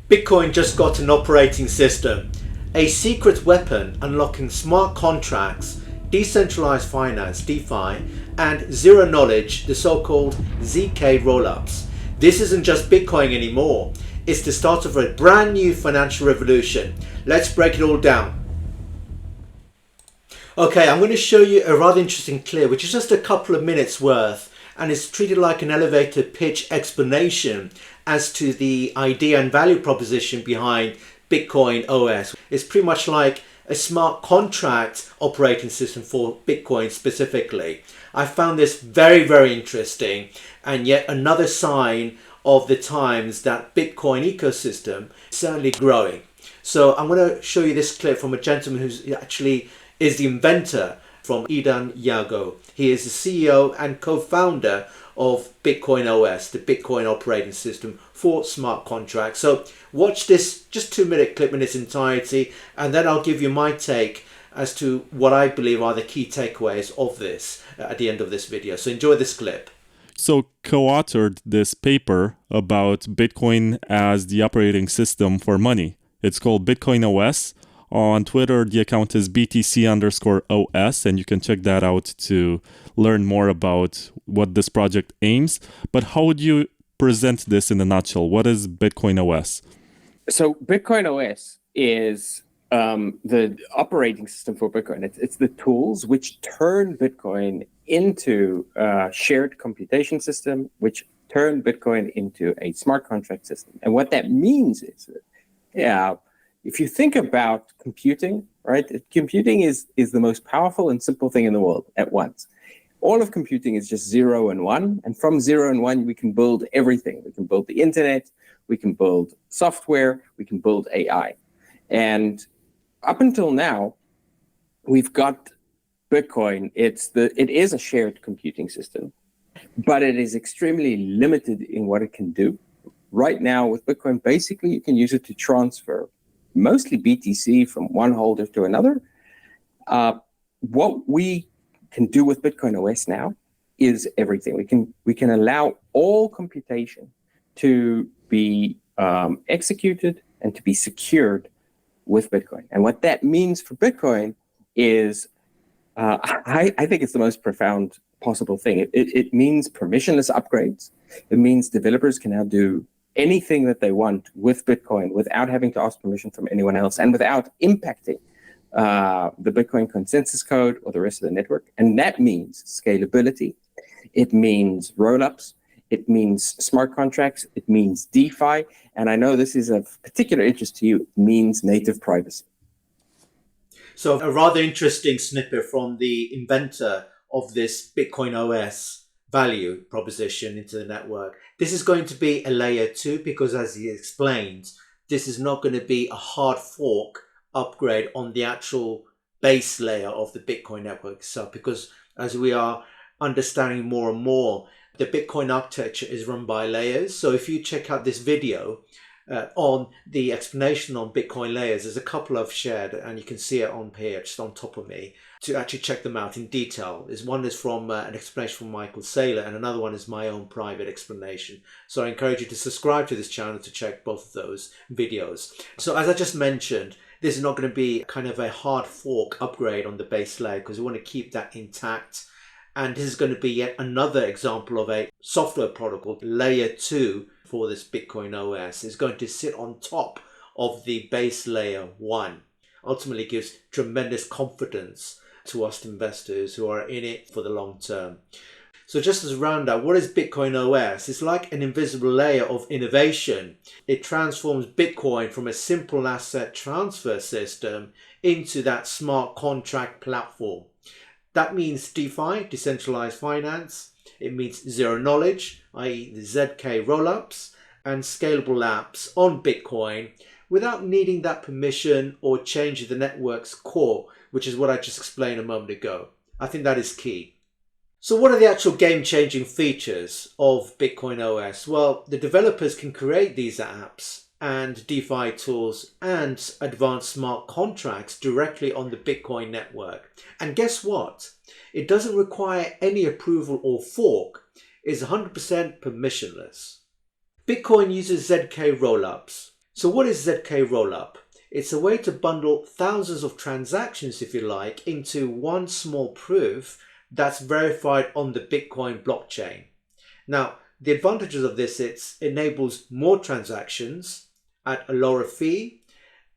Bitcoin just got an operating system, a secret weapon unlocking smart contracts, decentralized finance, DeFi, and zero knowledge, the so-called ZK rollups. This isn't just Bitcoin anymore. It's the start of a brand new financial revolution. Let's break it all down. Okay, I'm going to show you a rather interesting clip, which is just a couple of minutes worth, and it's treated like an elevator pitch explanation as to the idea and value proposition behind BitcoinOS. It's pretty much like a smart contract operating system for Bitcoin specifically. I found this very, very interesting, and yet another sign of the times that Bitcoin ecosystem is certainly growing. So I'm going to show you this clip from a gentleman who's actually is the inventor from Edan, Yago. He is the CEO and co-founder of BitcoinOS, the Bitcoin operating system for smart contracts. So watch this just 2-minute clip in its entirety, and then I'll give you my take as to what I believe are the key takeaways of this at the end of this video. So enjoy this clip. So co-authored this paper about Bitcoin as the operating system for money. It's called BitcoinOS. On Twitter, the account is BTC_OS, and you can check that out to learn more about what this project aims. But how would you present this in a nutshell? What is BitcoinOS? So BitcoinOS is the operating system for Bitcoin. It's the tools which turn Bitcoin into a shared computation system, which turn Bitcoin into a smart contract system. And what that means is, if you think about computing, right? Computing is the most powerful and simple thing in the world at once. All of computing is just 0 and 1. And from 0 and 1, we can build everything. We can build the internet, we can build software, we can build AI. And up until now, we've got Bitcoin. It is a shared computing system, but it is extremely limited in what it can do. Right now with Bitcoin, basically you can use it to transfer mostly BTC from one holder to another. What we can do with BitcoinOS now is everything. We can allow all computation to be executed and to be secured with Bitcoin. And what that means for Bitcoin is, I think it's the most profound possible thing. It means permissionless upgrades. It means developers can now do anything that they want with Bitcoin without having to ask permission from anyone else and without impacting the Bitcoin consensus code or the rest of the network. And that means scalability. It means rollups. It means smart contracts. It means DeFi. And I know this is of particular interest to you. It means native privacy. So a rather interesting snippet from the inventor of this BitcoinOS value proposition into the network. This is going to be a layer 2 because, as he explained, this is not going to be a hard fork upgrade on the actual base layer of the Bitcoin network itself, because as we are understanding more and more, the Bitcoin architecture is run by layers. So if you check out this video on the explanation on Bitcoin layers, there's a couple I've shared and you can see it on here just on top of me to actually check them out in detail. One is from an explanation from Michael Saylor, and another one is my own private explanation. So I encourage you to subscribe to this channel to check both of those videos. So as I just mentioned, this is not going to be kind of a hard fork upgrade on the base layer because we want to keep that intact. And this is going to be yet another example of a software protocol, layer 2 for this BitcoinOS. It's going to sit on top of the base layer 1. Ultimately gives tremendous confidence to us investors who are in it for the long term. So just as a roundup, what is BitcoinOS? It's like an invisible layer of innovation. It transforms Bitcoin from a simple asset transfer system into that smart contract platform. That means DeFi, decentralized finance. It means zero knowledge, i.e. the ZK rollups, and scalable apps on Bitcoin without needing that permission or change the network's core, which is what I just explained a moment ago. I think that is key. So what are the actual game-changing features of BitcoinOS? Well, the developers can create these apps and DeFi tools and advanced smart contracts directly on the Bitcoin network. And guess what? It doesn't require any approval or fork. It's 100% permissionless. Bitcoin uses ZK rollups. So what is ZK Rollup? It's a way to bundle thousands of transactions, if you like, into one small proof that's verified on the Bitcoin blockchain. Now, the advantages of this, it enables more transactions at a lower fee,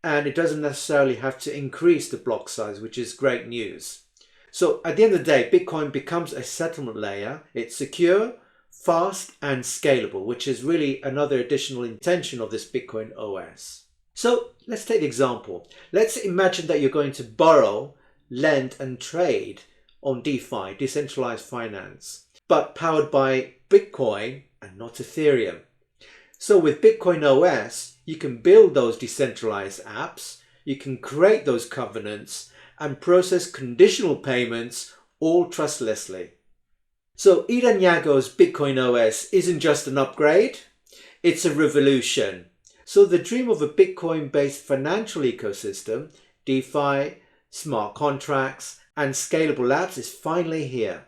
and it doesn't necessarily have to increase the block size, which is great news. So at the end of the day, Bitcoin becomes a settlement layer. It's secure, fast, and scalable, which is really another additional intention of this Bitcoin OS. So let's take the example. Let's imagine that you're going to borrow, lend, and trade on DeFi, decentralized finance, but powered by Bitcoin and not Ethereum. So with BitcoinOS, you can build those decentralized apps, you can create those covenants, and process conditional payments all trustlessly. So Edan Yago's BitcoinOS isn't just an upgrade, it's a revolution. So the dream of a Bitcoin-based financial ecosystem, DeFi, smart contracts, and scalable apps is finally here.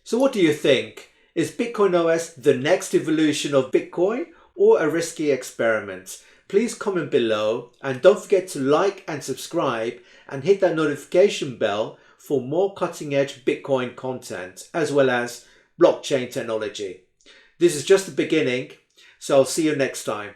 So what do you think? Is BitcoinOS the next evolution of Bitcoin or a risky experiment? Please comment below, and don't forget to like and subscribe and hit that notification bell for more cutting-edge Bitcoin content as well as blockchain technology. This is just the beginning, so I'll see you next time.